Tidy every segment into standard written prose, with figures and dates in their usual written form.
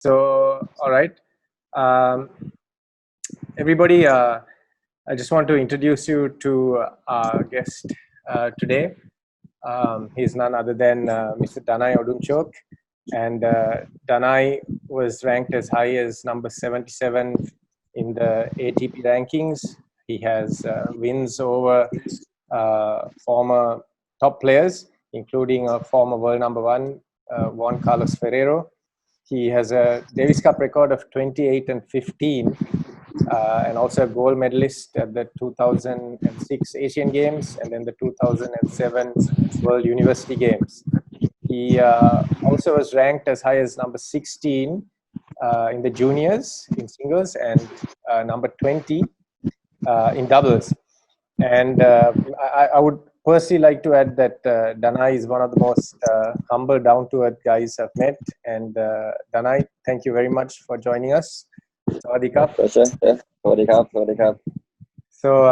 So, all right, um, everybody. I just want to introduce you to our guest today. He's none other than Mr. Danai Udomchoke, and Danai was ranked as high as number 77 in the ATP rankings. He has wins over former top players, including a former world number one, Juan Carlos Ferrero. He has a Davis Cup record of 28 and 15, and also a gold medalist at the 2006 Asian Games and then the 2007 World University Games. He also was ranked as high as number 16 in the juniors in singles and number 20 in doubles. And I would personally like to add that Danai is one of the most humble, down-to-earth guys I've met. And Danai, thank you very much for joining us. Sawadee Krap. Pleasure. Yeah. Sawadee Krap. Sawadee Krap. So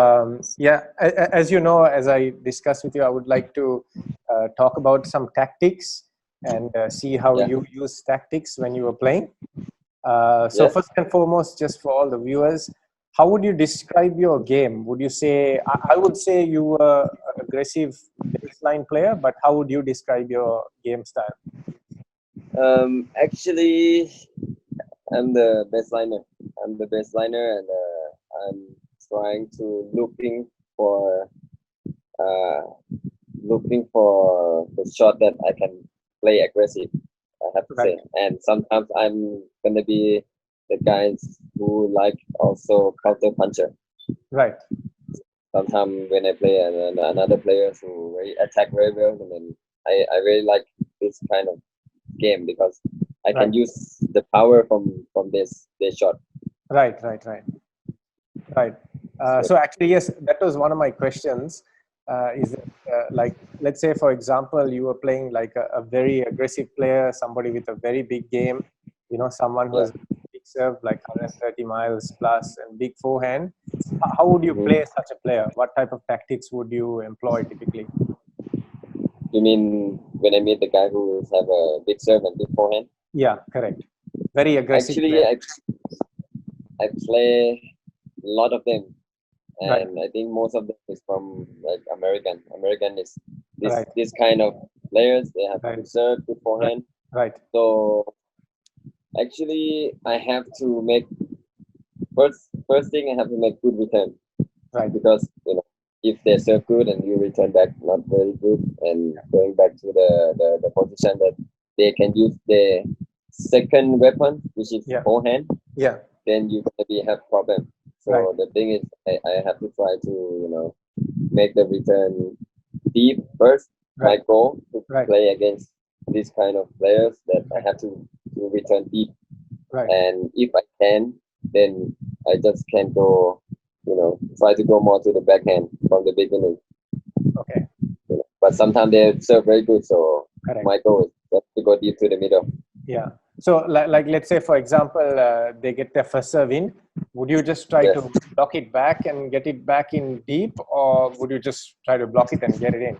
as you know, as I discussed with you, I would like to talk about some tactics and see how you use tactics when you were playing. So first and foremost, just for all the viewers, how would you describe your game? Would you say, I would say you were an aggressive baseline player, but how would you describe your game style? Actually, I'm the bastliner. And I'm trying to uh, looking for the shot that I can play aggressive. I have to say, and sometimes I'm gonna be the guys who like also counter puncher. Right. Sometimes when I play another players who attack very well, and then I really like this kind of game because I can use the power from this shot. Right. So actually, yes, that was one of my questions. Is that, like, let's say, for example, you were playing like a very aggressive player, somebody with a very big game, someone who has big serve, like 130 miles plus and big forehand. How would you play such a player? What type of tactics would you employ typically? You mean when I meet the guy who have a big serve and big forehand? Yeah, correct. Very aggressive. Actually, I play a lot of them, and I think most of them is from like American. American is this kind of players. They have good serve, good forehand. Right. So actually, I have to make first thing. I have to make good return. Right. Because if they serve good and you return back not very good and going back to the position that they can use the second weapon, which is forehand, then you're gonna have problem. So the thing is, I have to try to make the return deep first. My goal to play against these kind of players that I have to return deep. And if I can, then I just can go. Try to go more to the backhand from the beginning. Okay. But sometimes they serve very good, so my goal is just to go deep to the middle. Yeah. So, like let's say, for example, they get their first serve in. Would you just try to block it back and get it back in deep, or would you just try to block it and get it in?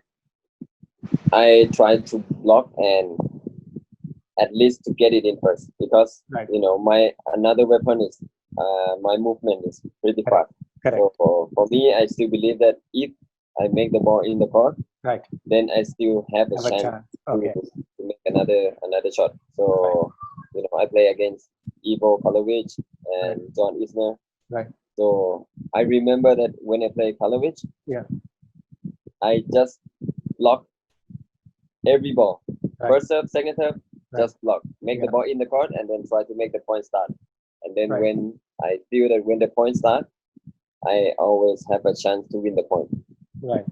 I try to block and at least to get it in first, because my another weapon is my movement is pretty fast. So for me, I still believe that if I make the ball in the court, then I still have a chance to make another shot. So I play against Ivo Karlovic and John Isner. So I remember that when I play Karlovic, I just block every ball. First serve, second serve, just block. Make the ball in the court and then try to make the point start. And then when I feel that when the point start, I always have a chance to win the point. Right.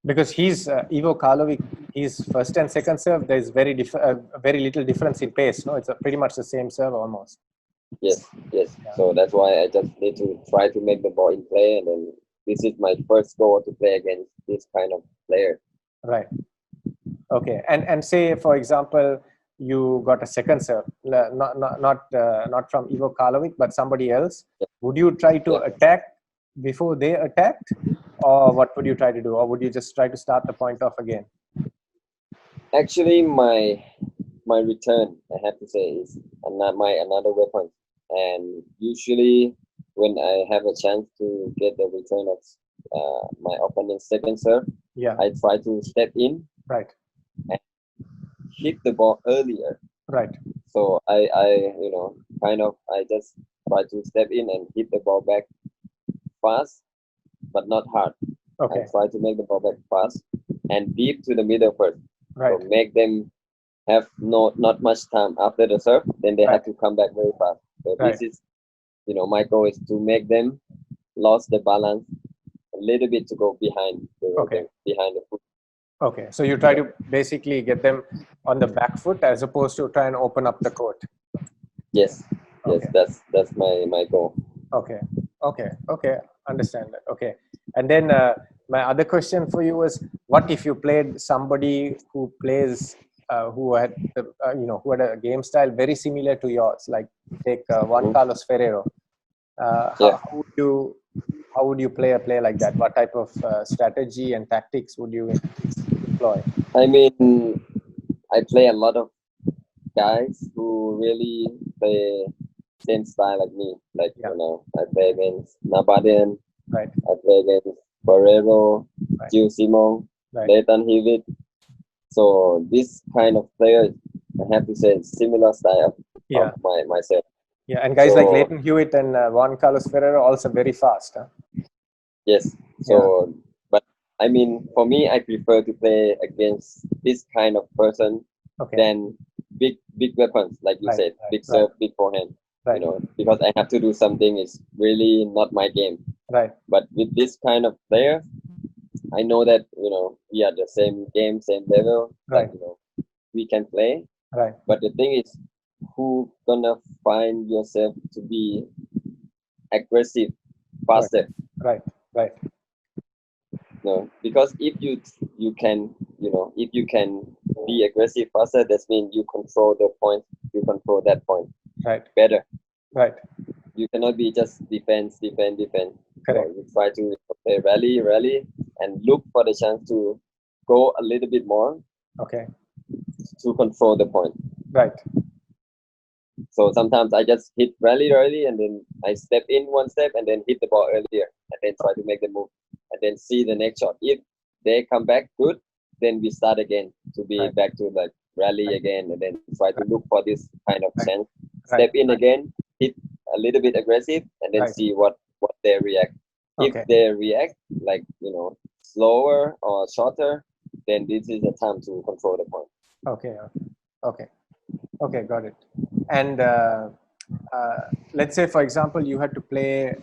Because he's Ivo Karlovic, his first and second serve, there's very little difference in pace. No, it's pretty much the same serve almost. Yes. So that's why I just need to try to make the ball in play, and then this is my first goal to play against this kind of player. Right. Okay. And say, for example, you got a second serve, not from Ivo Karlovic, but somebody else. Would you try to attack before they attacked, or what would you try to do, or would you just try to start the point off again? Actually, my my return, I have to say, is another weapon. And usually, when I have a chance to get the return of my opponent's second serve, Yeah. I try to step in, right, and hit the ball earlier. right, So I kind of I just try to step in and hit the ball back fast, but not hard. okay, I try to make the ball back fast and deep to the middle first. right, So make them have not much time after the serve, then they right, have to come back very fast. So right. this is, my goal is to make them lose the balance a little bit to go behind Okay, behind the foot. okay. So you try to basically get them on the back foot as opposed to try and open up the court. Yes, yes, Okay, that's my goal. okay, okay, okay. Understand that. Okay, and then my other question for you was, what if you played somebody who plays, who had who had a game style very similar to yours, like take Juan Mhm. Carlos Ferrero. Yeah, How would you play a play like that? What type of strategy and tactics would you employ? I mean, I play a lot of guys who really play same style like me. Like, Yeah, I play against Nabaden, right, I play against Ferrero, right, Gil Simon, right. Leighton Hewitt. So this kind of player, I have to say, similar style of Yeah, myself. yeah. And guys like So Leighton Hewitt and Juan Carlos Ferrero also very fast. Huh? yes, Yeah, so but I mean, for me, I prefer to play against this kind of person okay, than big weapons, like you right, said, right, big right, serve, big forehand. right, Because I have to do something is really not my game. right, But with this kind of player, I know that we are the same game, same level. That right, we can play. right, But the thing is, who gonna find yourself to be aggressive right, faster? right, right, No, because if you can if you can be aggressive faster, that means you control the point, you control that point right, better. right. You cannot be just defend. So Correct. you try to play rally, and look for the chance to go a little bit more Okay. to control the point. Right. So sometimes I just hit rally early, and then I step in one step and then hit the ball earlier, and then try to make the move, and then see the next shot. If they come back good, then we start again to be Right. back to like rally Right. again, and then try to look for this kind of Right. chance. Right. Step in again, hit a little bit aggressive, and then Right. see what they react. If Okay. they react like slower or shorter, then this is the time to control the point. Okay. Okay. Okay. Got it. And let's say, for example, you had to play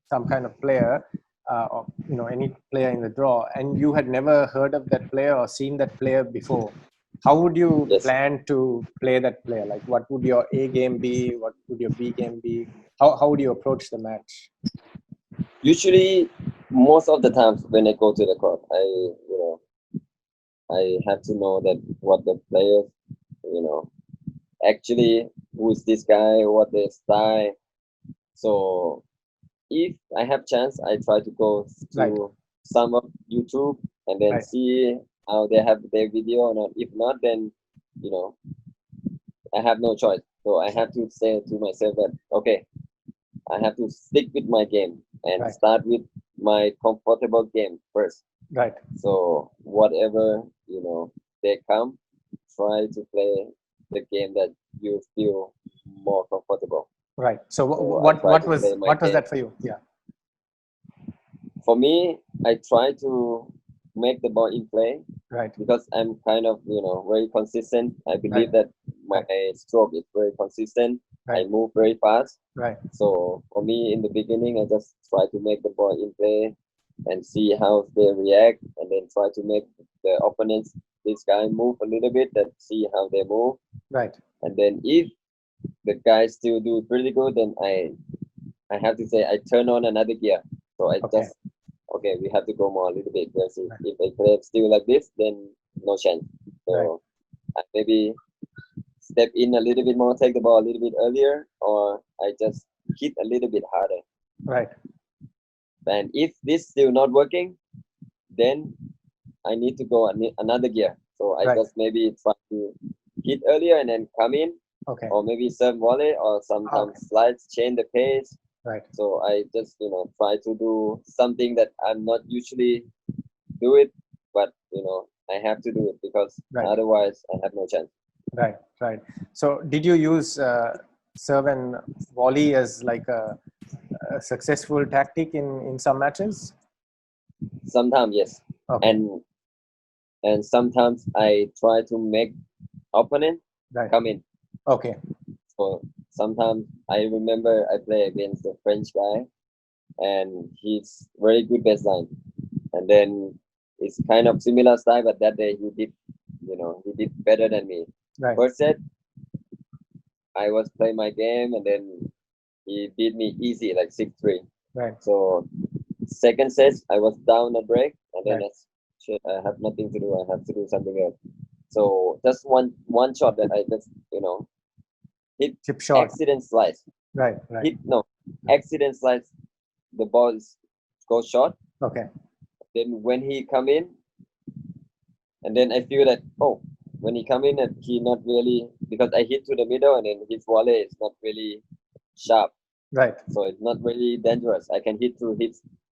some kind of player, or any player in the draw, and you had never heard of that player or seen that player before. How would you Yes. plan to play that player? Like, what would your A game be? What would your B game be? How would you approach the match? Usually, most of the times when I go to the court, I have to know that what the players, you know, actually who is this guy, what their style. So if I have chance, I try to go Right. to some of YouTube and then Right. see how they have their video or not. If not, then you know I have no choice. So I have to say to myself that okay, I have to stick with my game and Right. start with my comfortable game first. Right. So whatever they come, try to play the game that you feel more comfortable. Right. So So I try to play my what was game. that for you? Yeah. For me, I try to make the ball in play Right. because I'm kind of very consistent. I Right. believe that my Right. stroke is very consistent. I Right. move very fast. Right. So for me, in the beginning, I just try to make the ball in play and see how they react, and then try to make the opponents, this guy, move a little bit and see how they move. Right. And then if the guys still do pretty good, then I have to say I turn on another gear. So I Okay. just okay, we have to go more a little bit aggressive. Right. If I play still like this, then no chance. Right. So I maybe step in a little bit more, take the ball a little bit earlier, or I just hit a little bit harder. Right. And if this still not working, then I need to go another gear. So I Right. just maybe try to hit earlier and then come in, Okay. or maybe serve volley, or sometimes slides, change the pace. Right. So I just try to do something that I'm not usually do it, but I have to do it because otherwise I have no chance. Right, right. So did you use serve and volley as like a successful tactic in some matches? Sometimes yes. Okay. And sometimes I try to make opponent come in. Okay. So sometimes I remember I play against a French guy, and he's very good baseline. And then it's kind of similar style, but that day he did better than me. Right. First set, I was playing my game, and then he beat me easy, like 6-3. Right. So second set, I was down a break, and then I have nothing to do. I have to do something else. So just one shot that I just hit chip shot, accident slice. Right. Accident slice. The ball goes short. Okay. Then when he come in, and then I feel that when he come in and he not really, because I hit to the middle and then his volley is not really sharp. Right. So it's not really dangerous. I can hit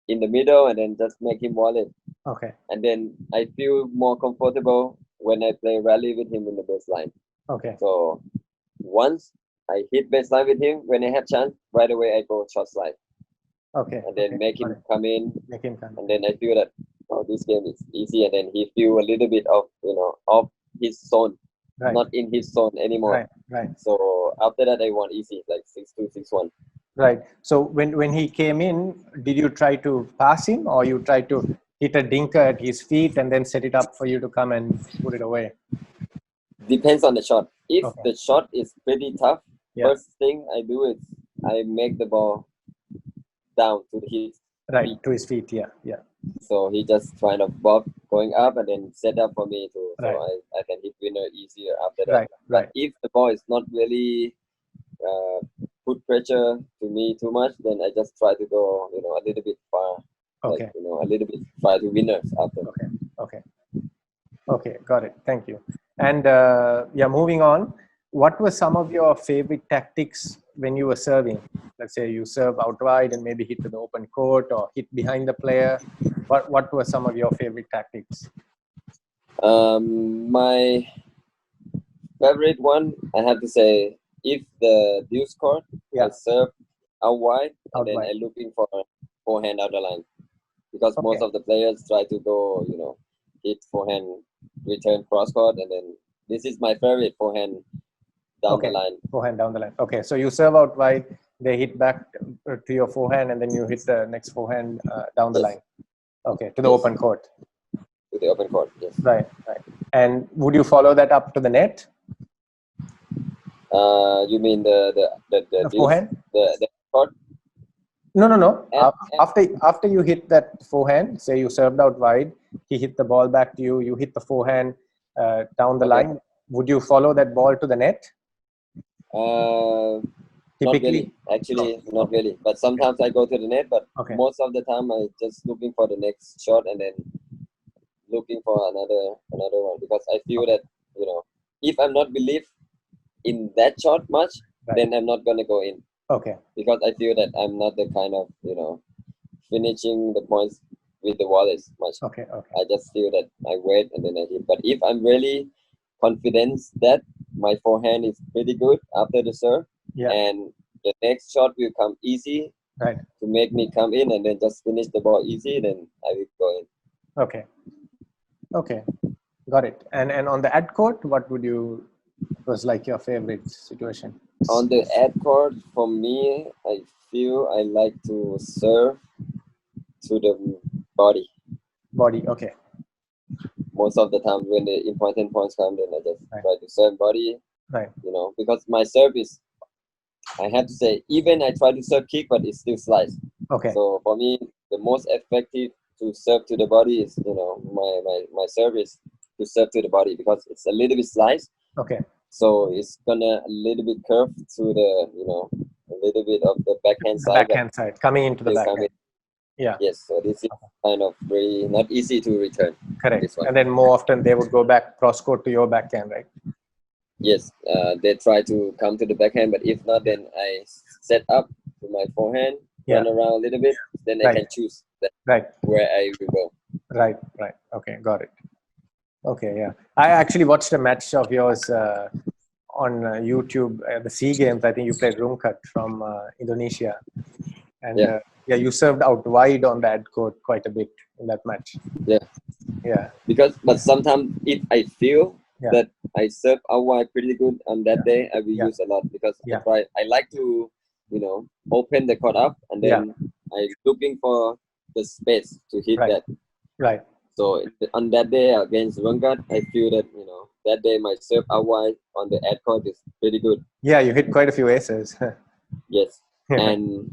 in the middle and then just make him volley. Okay. And then I feel more comfortable when I play rally with him in the baseline. Okay. So once I hit baseline with him, when I have chance, right away I go short slide. Okay. And then make him come in. Make him come. And then I feel that this game is easy, and then he feel a little bit of of his zone, not in his zone anymore. Right. So after that I won easy, like 6-2, 6-1. Right. So when he came in, did you try to pass him, or you tried to hit a dinker at his feet and then set it up for you to come and put it away? Depends on the shot. If the shot is pretty tough, first thing I do is I make the ball down to his feet. To his feet. Yeah. So he just kind of bob going up and then set up for me too. So I can hit winner easier after that. But if the ball is not really put pressure to me too much, then I just try to go a little bit far. Okay. Like, a little bit try to winners after. Okay. Got it. Thank you. And moving on. What were some of your favorite tactics when you were serving? Let's say you serve out wide and maybe hit to the open court or hit behind the player. What were some of your favorite tactics? My favorite one, I have to say, if the deuce court, I serve out wide, and then I'm looking for a forehand out the line. Because most of the players try to go, hit forehand, return cross court, and then this is my favorite forehand down the line. Forehand down the line. Okay, so you serve out wide, they hit back to your forehand, and then you hit the next forehand down the line. Okay, to the open court. To the open court, yes. Right. And would you follow that up to the net? You mean the forehand? The court? No. After you hit that forehand, say you served out wide, he hit the ball back to you, you hit the forehand down the line. Would you follow that ball to the net? Not really. Actually, not really. But sometimes I go to the net, but most of the time I just looking for the next shot and then looking for another one, because I feel that if I'm not believe in that shot much, then I'm not gonna go in. Okay. Because I feel that I'm not the kind of finishing the points with the volleys much. Okay. I just feel that I wait and then I hit. But if I'm really confident that my forehand is pretty good after the serve, and the next shot will come easy to make me come in and then just finish the ball easy, then I will go in. Okay. Got it. And on the ad court, what was like your favorite situation? On the ad court, for me, I feel I like to serve to the body. Okay. Most of the time when the important points come, then I just try to serve body. Right. Because my serve is, I have to say, even I try to serve kick, but it's still slice. Okay. So for me, the most effective to serve to the body is, my serve is to serve to the body, because it's a little bit slice. Okay. So it's gonna a little bit curve to the, a little bit of the backhand side. Backhand side, coming into the backhand. Yeah. Yes, so this is kind of very not easy to return. Correct. And then more often they would go back cross court to your backhand, right? Yes, they try to come to the backhand, but if not, then I set up to my forehand, Yeah. run around a little bit, then I Right. can choose that Right. where I will go. Right. Right. Okay. Got it. Okay. Yeah. I actually watched a match of yours on YouTube, the Sea Games. I think you played Renouk from Indonesia, and Yeah, yeah, you served out wide on the ad court quite a bit in that match. yeah. Yeah. But sometimes if I feel Yeah. that I serve out wide pretty good on that day, I will Yeah. use a lot because Yeah. I like to, open the court up and Yeah. then I looking for the space to hit Right. that. Right. So on that day against Vanguard, I feel that that day my serve out wide on the ad court is pretty good. Yeah, you hit quite a few aces. Yes, and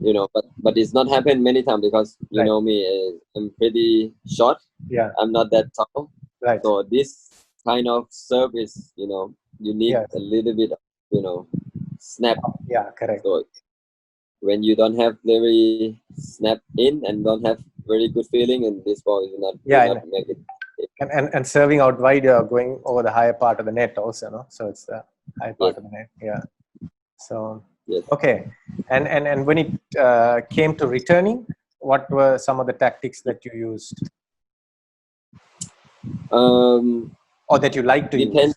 but it's not happened many times because you Right. know me, I'm pretty short. Yeah. I'm not that tall, Right. so this kind of serve is you need Yes. a little bit of snap. Yeah. Correct. So when you don't have very snap in and don't have very good feeling, and this ball will Yeah, not make it. and serving out wide, you're going over the higher part of the net also, no? So it's the high part Yes, of the net. Yeah. So yes. okay, and when it came to returning, what were some of the tactics that you used, Um, or that you like to use? depends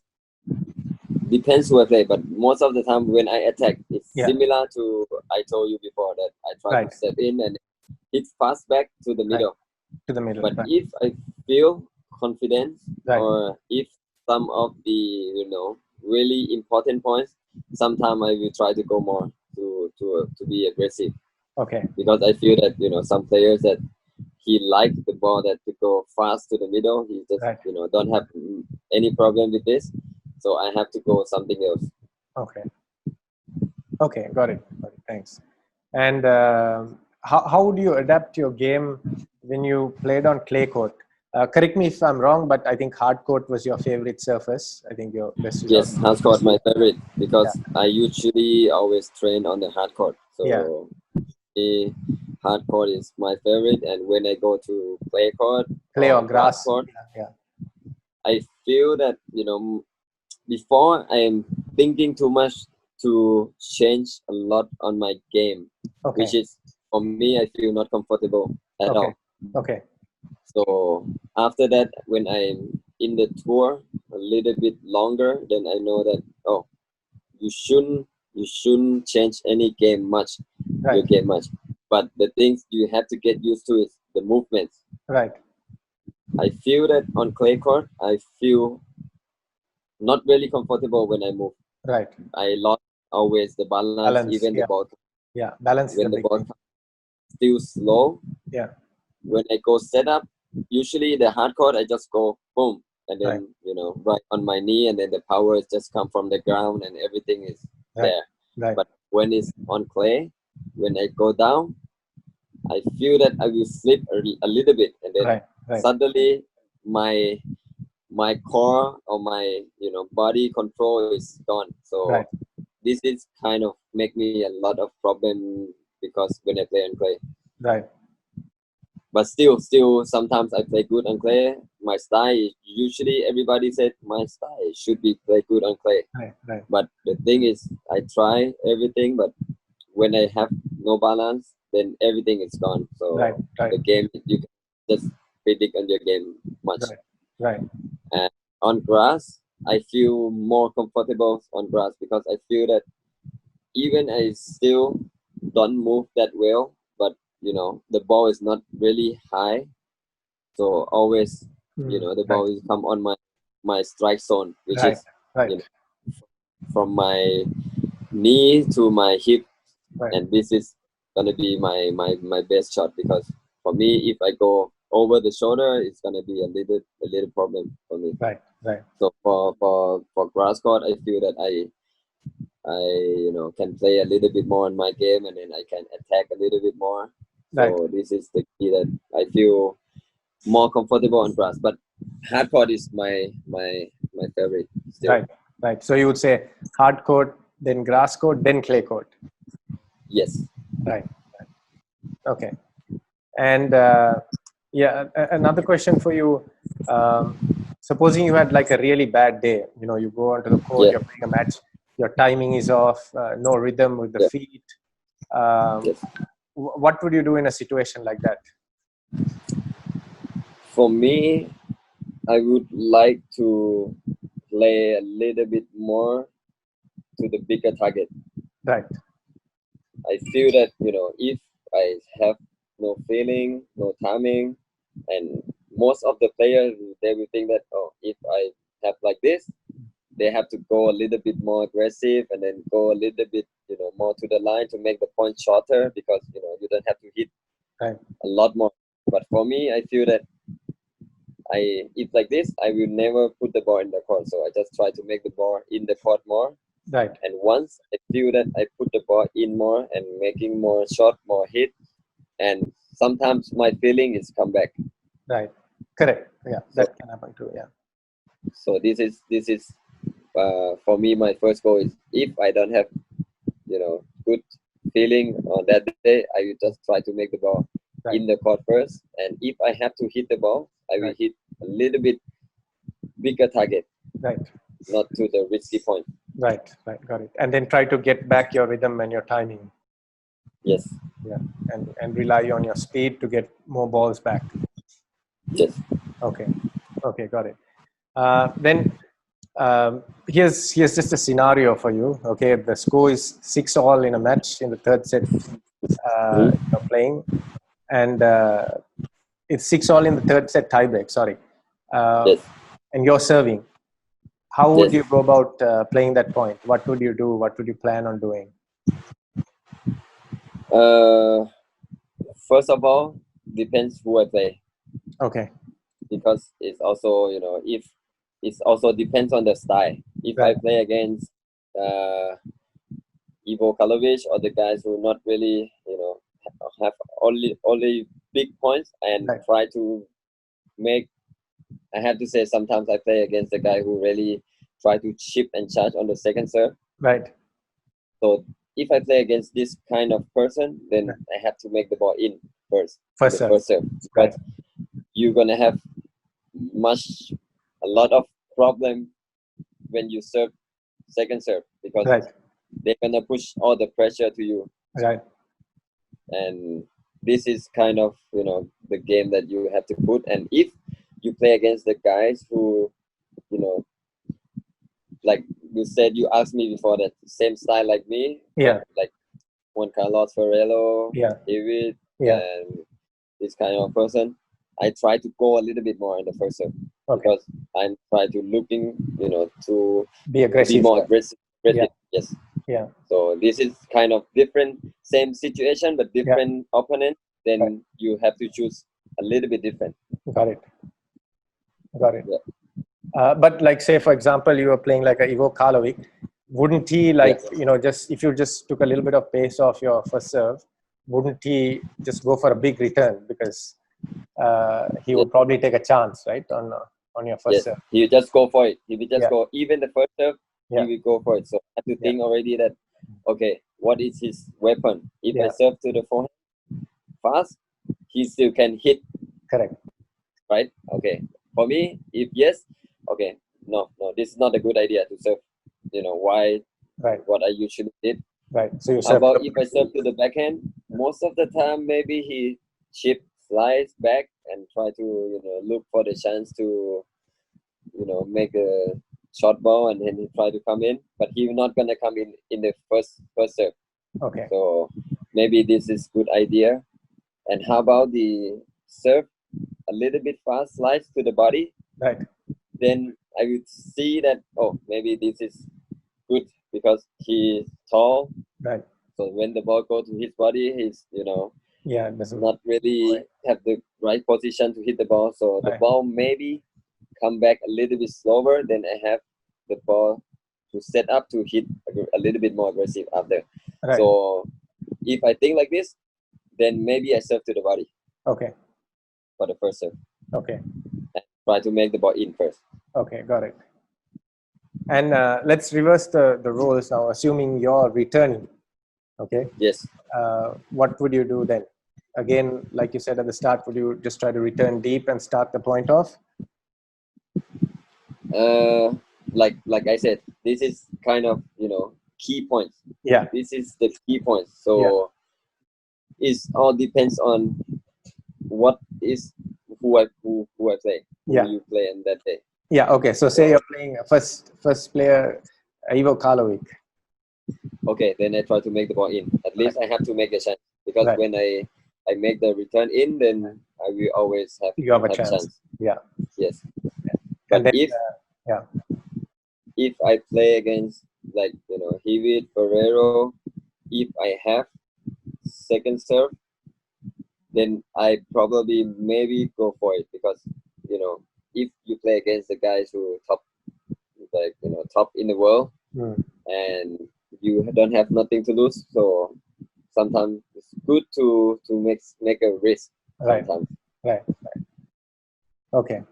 depends who I play, but most of the time when I attack, it's Yeah. similar to I told you before that I try Right. to step in and hit fast back to the Right. middle. To the middle. But Right. if I feel confident Right. or if some of the really important points, sometimes I will try to go more to be aggressive Okay. because I feel that some players that he like the ball that to go fast to the middle. He just Right. don't have any problem with this, so I have to go something else. Okay. Okay. Got it. Got it. Thanks. And how would you adapt your game when you played on clay court? Correct me if I'm wrong, but I think hard court was your favorite surface. I think your best result. Yes, hard court my favorite Yeah. because I usually always train on the hard court. Yeah. So the hard court is my favorite, and when I go to clay court Clay or or grass grass. court, Yeah. I feel that before I am thinking too much to change a lot on my game, Okay. which is for me I feel not comfortable at Okay. all. Okay. So after that, when I'm in the tour a little bit longer, then I know that you shouldn't change any game much, Right. your game much. But the things you have to get used to is the movements. Right. I feel that on clay court, I feel not really comfortable when I move. Right. I lost always the balance, Balance. even the Yeah. ball Yeah. Balance is a when the big ball thing. still slow. Yeah. When I go set up, usually the hard court I just go boom and Right. then right on my knee and then the power is just come from the ground and everything is Right. there. Right. But when it's on clay, when I go down, I feel that I will slip a little bit and then Right. Right. suddenly my core or my body control is gone. So Right. this is kind of make me a lot of problem because when I play on clay. Right. But still sometimes I play good on clay. My style usually everybody said my style should be play good on clay. Right. Right. But the thing is I try everything, but when I have no balance, then everything is gone. Right. So Right. the game you can just predict on your game much. Right. Right. And on grass, I feel more comfortable on grass because I feel that even I still don't move that well, but the ball is not really high, so always the Right. ball will come on my strike zone, which Right. is Right. from my knee to my hip, Right. and this is gonna be my best shot because for me, if I go over the shoulder, it's gonna be a little problem for me. Right. Right. So for grass court, I feel that I can play a little bit more in my game, and then I can attack a little bit more. Right. So this is the key that I feel more comfortable on grass. But hard court is my favorite still. Right. Right. So you would say hard court, then grass court, then clay court. Yes. Right. Okay. And yeah, another question for you. supposing you had like a really bad day, you go onto the court, Yeah. you're playing a match, your timing is off, no rhythm with the Yeah. feet. Yes. What would you do in a situation like that? For me, I would like to play a little bit more to the bigger target. Right. I feel that, if I have no feeling, no timing, and most of the players, they will think that, oh, if I have like this, they have to go a little bit more aggressive and then go a little bit, more to the line to make the point shorter, because, you don't have to hit Right. a lot more. But for me, I feel that if like this, I will never put the ball in the court. So I just try to make the ball in the court more. Right. And once I feel that I put the ball in more and making more shot, more hit, and sometimes my feeling is come back. Right. Correct. Yeah, So, that can happen too. Yeah. so this is for me, my first goal is, if I don't have good feeling on that day, I will just try to make the ball Right. in the court first. And if I have to hit the ball, I will Right. hit a little bit bigger target, Right. not to the risky point. Right. Right. Got it. And then try to get back your rhythm and your timing. Yes. Yeah. And rely on your speed to get more balls back. Yes. Okay. Okay. Got it. Then here's just a scenario for you. Okay. The score is 6-all in a match in the third set. You're playing, and it's 6-all in the third set tiebreak. Sorry. Yes. And you're serving. How would Yes. you go about playing that point? What would you do? What would you plan on doing? First of all, depends who I play, Okay. because it's also, if it's also depends on the style. If I Right. play against Ivo Kalovic, or the guys who not really, have only big points, and Right. try to make, I have to say, sometimes I play against the guy who really try to chip and charge on the second serve. Right. So if I play against this kind of person, then Right. I have to make the ball in first, First the serve. first serve. Right. But you're gonna have a lot of problem when you serve second serve, because Right. they're gonna push all the pressure to you. Right. And this is kind of, the game that you have to put. And if you play against the guys who, like you said, you asked me before, that same style like me, Yeah. like Juan Carlos Ferrello, Yeah. David, Yeah. and this kind of person, I try to go a little bit more in the first serve, Okay. because I'm trying to looking, to Be aggressive. be more aggressive. Yeah. Yes. Yeah. So this is kind of different, same situation, but different opponent. Then Right. you have to choose a little bit different. Got it. Got it. Yeah. But like, say, for example, you were playing like a Ivo Karlovic, wouldn't he just, if you just took a little bit of pace off your first serve, wouldn't he just go for a big return? Because he would probably take a chance, right, on your first serve. He will just go for it. He will just go, even the first serve, Yeah. he will go for it. So I have to think already that, okay, what is his weapon? If I serve to the forehand fast, he still can hit. Correct. Right? Okay. For me, if yes, okay, no, this is not a good idea to serve, why, Right. what I usually did. Right. So you How serve about if I serve to the backhand? Most of the time, maybe he chip, slice back, and try to, look for the chance to, make a short ball, and then he try to come in, but he's not gonna come in the first serve. Okay. So maybe this is good idea. And how about the serve a little bit fast, slice to the body? Right. Then I would see that, oh, maybe this is good, because he's tall. Right. So when the ball goes to his body, he's, doesn't not really have the right position to hit the ball. So the ball maybe come back a little bit slower. Then I have the ball to set up to hit a little bit more aggressive after. Right. So if I think like this, then maybe I serve to the body. Okay. For the first serve. Okay. And try to make the ball in first. Okay, got it. And let's reverse the roles now, assuming you're returning. Okay. Yes. What would you do then? Again, like you said at the start, would you just try to return deep and start the point off? Like I said, this is kind of key points. Yeah. This is the key points. So it all depends on what is who I play, who you play in that day. Yeah. Okay. So say you're playing first player, Ivo Karlovic. Okay, then I try to make the ball in. At least I have to make a chance, because when I make the return in, then I will always have a chance. Yeah. Yes. But then, if I play against like Hewitt, Ferrero, if I have second serve, then I probably maybe go for it, because if you play against the guys who top in the world, and you don't have nothing to lose, so sometimes it's good to make a risk sometimes. Right. Okay,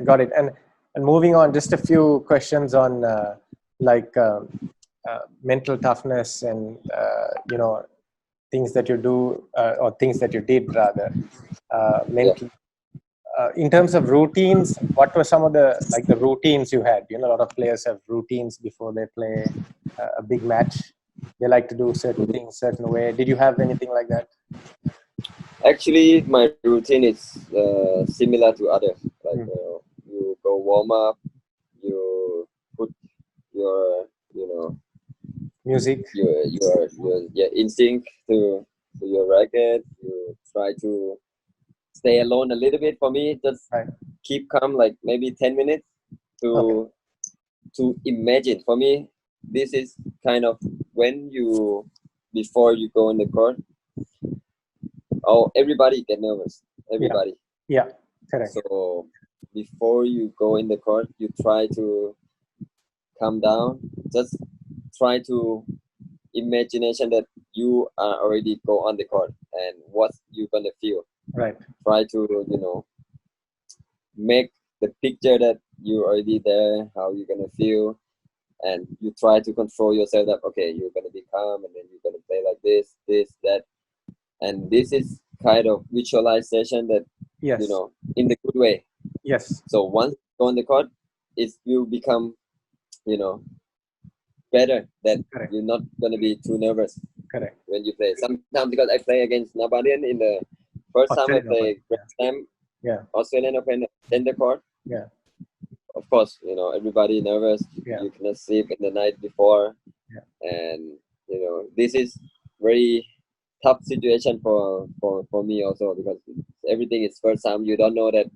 got it. And moving on, just a few questions on mental toughness and things that you do or things that you did rather mentally. In terms of routines, what were some of the routines you had? A lot of players have routines before they play a big match. They like to do certain things certain way. Did you have anything like that? Actually, my routine is similar to others. Like you go warm up, you put your music, your instinct to your racket. You try to stay alone a little bit. For me, just keep calm, like maybe 10 minutes to imagine. For me, this is kind of when before you go in the court. Oh, everybody get nervous. Everybody. Yeah, correct. So before you go in the court, you try to calm down. Just try to imagination that you are already go on the court and what you gonna feel. Right. Try to make the picture that you already there, how you're gonna feel, and you try to control yourself that okay, you're gonna be calm, and then you're gonna play like this, that, and this is kind of visualization that in the good way. Yes. So once you go on the court, it will become better, that you're not gonna be too nervous. Correct. When you play. Sometimes because I play against Nabalian in the first time I play Grand Slam, Australian Open, in the court. Yeah. Of course, everybody nervous. You cannot sleep in the night before, and this is very tough situation for me also, because everything is first time. You don't know that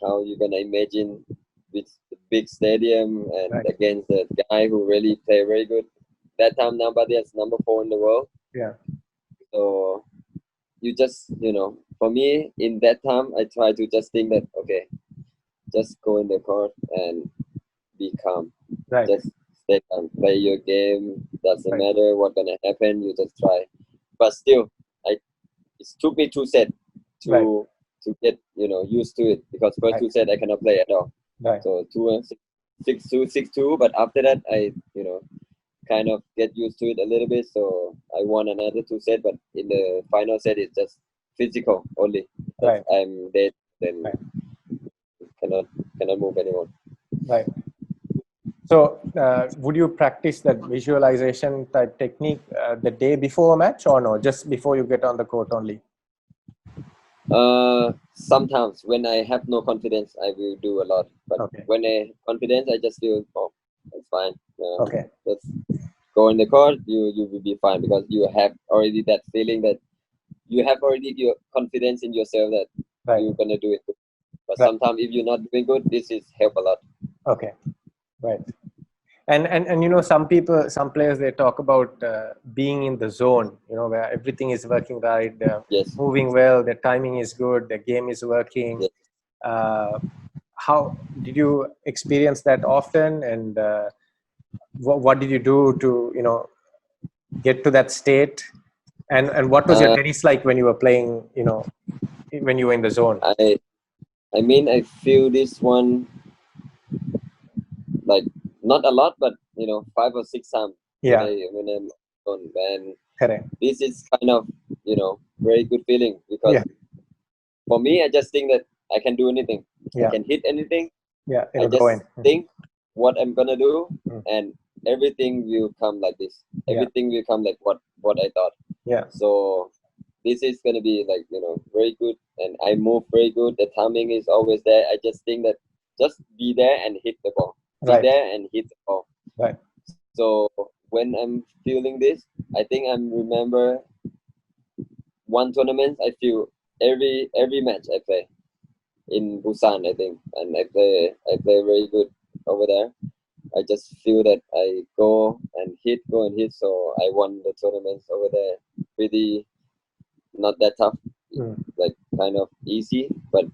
how you gonna imagine with the big stadium and against the guy who really play very good. That time Nabalian is number 4 in the world. Yeah. So you just for me in that time I try to just think that okay, just go in the court and be calm. Just stay calm, play your game. Doesn't matter what gonna happen. You just try. But still, it took me 2 sets to get used to it, because first 2 sets I cannot play at all. So 6-2, 6-2. But after that, I kind of get used to it a little bit. So I won another 2 sets, but in the final set it's just physical only. I'm dead, then cannot move anymore. Right. So would you practice that visualization type technique the day before a match, or no, just before you get on the court only? Sometimes when I have no confidence, I will do a lot. But when I confidence, I just feel, oh, it's fine. Just go in the court, you will be fine, because you have already that feeling that you have already your confidence in yourself that you're gonna do it. But sometimes if you're not doing good, this is help a lot. Okay, right. And some players, they talk about being in the zone, where everything is working right, they're moving well, their timing is good, their game is working. How did you experience that often, and what did you do to get to that state, and what was your tennis like when you were playing, when you were in the zone? I mean, I feel this one like not a lot, but 5 or 6 times when I'm on, and this is kind of very good feeling, because for me I just think that I can do anything. I can hit anything, Yeah, I it'll just go in. think what I'm gonna do, Mm. and everything will come like this. Yeah. Everything will come like what I thought. Yeah. So this is gonna be like, you know, very good, and I move very good. The timing is always there. I just think that just be there and hit the ball. Be Right. there and hit the ball. Right. So when I'm feeling this, I think I remember one tournament. I feel every match I play in Busan, I think, and I play very good over there. I just feel that I go and hit. So I won the tournaments over there. Pretty not that tough, Mm. like kind of easy, but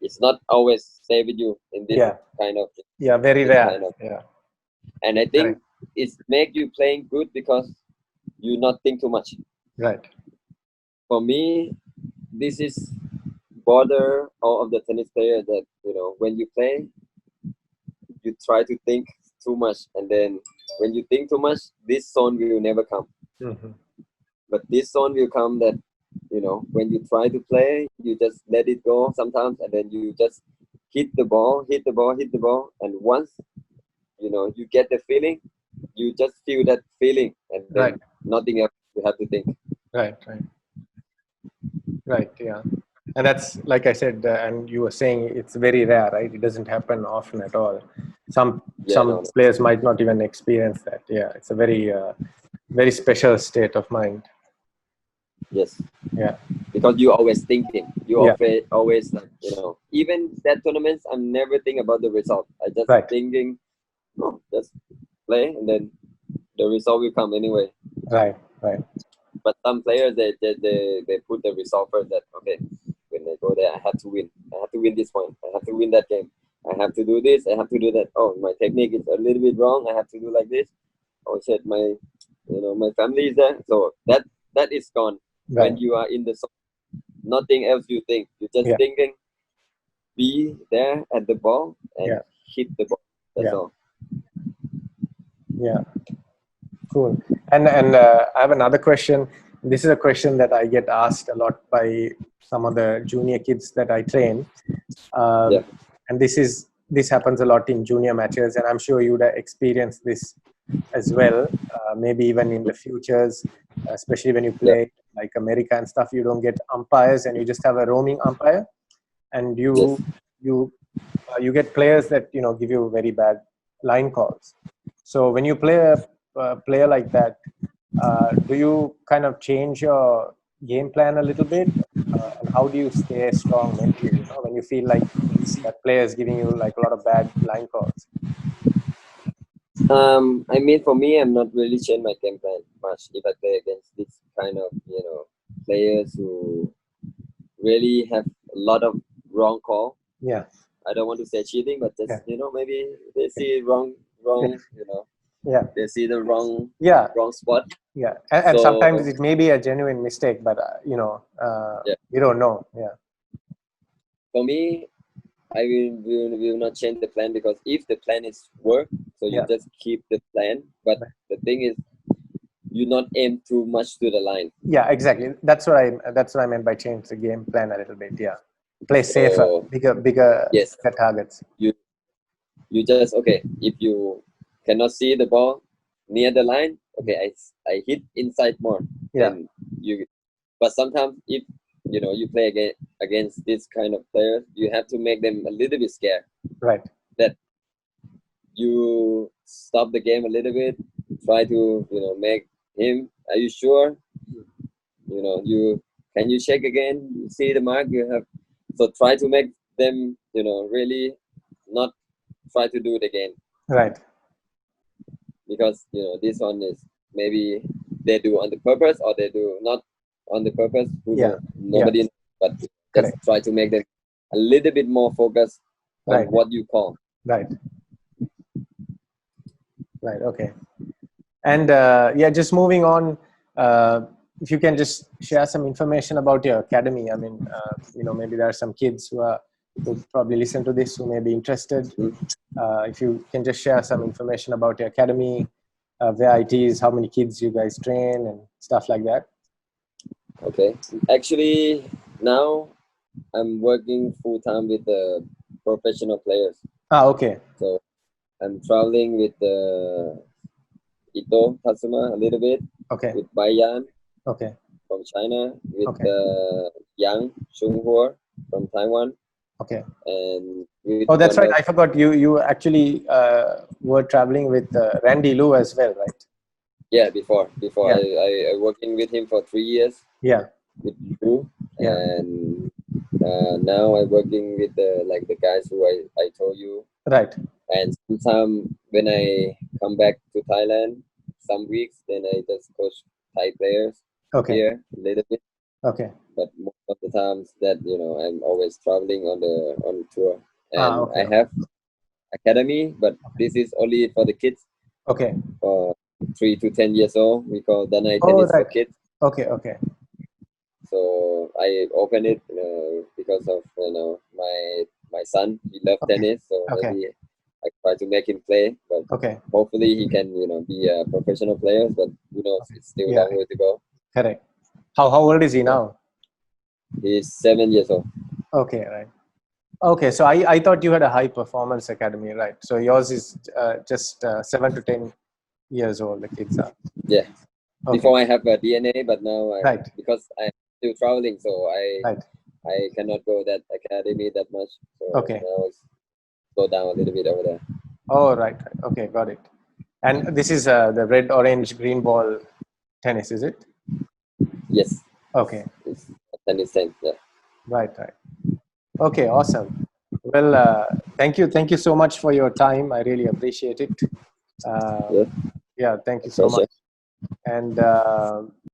it's not always stay with you in this Yeah. kind of Yeah. Very this rare. kind of. Yeah. And I Correct. think it's make you playing good because you not think too much. Right. For me, this is border all of the tennis player that, you know, when you play, you try to think too much, and then when you think too much, this zone will never come. Mm-hmm. But this zone will come that, you know, when you try to play, you just let it go sometimes, and then you just hit the ball, and once, you know, you get the feeling, you just feel that feeling, and then Right. nothing else you have to think. Right. Right. Right. Yeah. And that's like I said, and you were saying it's very rare, right? It doesn't happen often at all. Some Yeah, some no. players might not even experience that. Yeah, it's a very special state of mind. Yes, Yeah. because you always thinking, you Yeah. always like, you know, even that tournaments, I'm never think about the result. I just Right. thinking, oh, just play, and then the result will come anyway. Right. Right. But some players, they put the result first. That okay, when they go there, I have to win. I have to win this point. I have to win that game. I have to do this. I have to do that. Oh, my technique is a little bit wrong. I have to do like this. Oh shit, my family is there. So that is gone. When Right. you are in the zone, nothing else you think. You're just Yeah. thinking, be there at the ball and Yeah. hit the ball. That's Yeah. all. Yeah. Cool. And I have another question. This is a question that I get asked a lot by some of the junior kids that I train. Yeah. And this happens a lot in junior matches, and I'm sure you'd experience this as well. Maybe even in the futures, especially when you Yeah. play like America and stuff, you don't get umpires, and you just have a roaming umpire, and Yes. you get players that give you very bad line calls. So when you play a player like that, do you kind of change your game plan a little bit, and how do you stay strong mentally? When you feel like that player is giving you like a lot of bad line calls. I mean, for me, I'm not really change my game plan much if I play against this kind of, you know, players who really have a lot of wrong call. Yeah. I don't want to say cheating, but just, Yeah. you know, maybe they see Yeah. you know, Yeah. they see the Yeah. wrong spot. Yeah. And sometimes So it may be a genuine mistake, but yeah, you don't know. Yeah. for me, I will not change the plan, because if the plan is work, so you Yeah. just keep the plan. But the thing is, you not aim too much to the line. Yeah, exactly. That's what I meant by change the game plan a little bit. Yeah. Play safer, So bigger yes, targets. you you just okay. If you cannot see the ball near the line, okay, I hit inside more. Yeah. Then you. But sometimes if you play against this kind of players, you have to make them a little bit scared. Right. That you stop the game a little bit, try to make him. Are you sure? You can you check again? You see the mark you have. So try to make them really not try to do it again, Right. because this one is maybe they do on the purpose or they do not on the purpose. Who Yeah. know? Nobody knows, but just Correct. try to make them a little bit more focused on Right. what you call. Right. Right. Okay. And yeah, just moving on. If you can just share some information about your academy. I mean, maybe there are some kids who probably listen to this who may be interested. If you can just share some information about your academy, where it is, how many kids you guys train, and stuff like that. Okay. Actually, now I'm working full time with the professional players. Okay. So I'm traveling with Ito Tatsuma a little bit, Okay. with Bayan Okay. from China, with Okay. Yang Xunghua from Taiwan, Okay. and with Oh, that's one right. of I forgot. You actually were traveling with Randy Lou as well, right? yeah, before Yeah. I working with him for 3 years Yeah. with you, Yeah. and now I'm working with the guys who I told you. Right. And sometimes when I come back to Thailand, some weeks, then I just coach Thai players Okay. here a little bit. Okay. But most of the times that I'm always traveling on tour, and Okay. I have academy, but this is only for the kids, Okay. for 3 to 10 years old. We call Danai Oh, tennis for right. kids. Okay. Okay. So I opened it because of my son. He loves Okay. tennis, so Okay. maybe I try to make him play. But Okay. hopefully he can be a professional player. But who knows? Okay. It's still a Yeah. long way to go. Correct. How old is he Yeah. now? He's 7 years old. Okay. Right. Okay. So I thought you had a high performance academy, right? So yours is just 7 to 10 years old. The kids are. Yeah. Okay. Before I have a DNA, but now Right. because I'm still traveling, so Right. I cannot go that academy that much. So Okay. now it's slow down a little bit over there. Oh, right. Right. Okay. Got it. And this is the red, orange, green ball tennis, is it? Yes. Okay. It's tennis sense. Yeah. Right. Right. Okay. Awesome. Well, thank you so much for your time. I really appreciate it. Yeah. Yeah. Thank you so Pleasure. much. And